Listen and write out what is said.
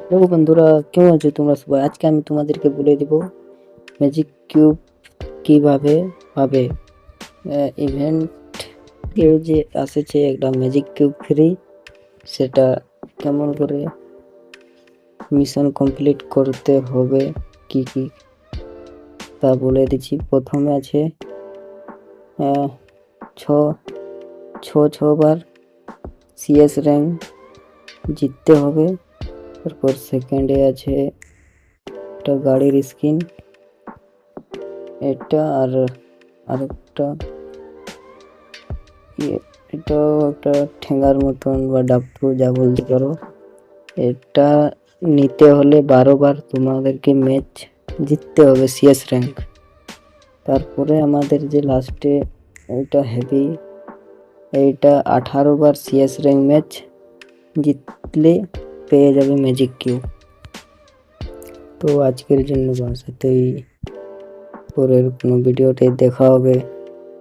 দেখো বন্ধুরা, কেমন আছো তোমরা সবাই? আজকে আমি তোমাদেরকে বলে দিব ম্যাজিক কিউব কিভাবে পাবে। ইভেন্ট কেউ যে আসছে একটা ম্যাজিক কিউব ফ্রি, সেটা কেমন করে মিশন কমপ্লিট করতে হবে, কি কি তা বলে দিচ্ছি। প্রথমে আছে ছ ছবার সিএস র্যাঙ্ক জিততে হবে। তারপর সেকেন্ডে আছে একটা গাড়ির স্কিন, এটা আর আরেকটা এটাও একটা ঠেঙ্গার মতন বা ডাপ্পু যা বলতে পারো। এটা নিতে হলে 12বার তোমাদেরকে ম্যাচ জিততে হবে সিএস র্যাঙ্ক। তারপরে আমাদের যে লাস্টে এটা হেভি, এইটা 18বার সিএস র্যাঙ্ক ম্যাচ জিতলে পেয়ে যাবে ম্যাজিক কিউব। তো আজকের জন্য বাস এতই, পরের কোনো ভিডিওতে দেখা হবে।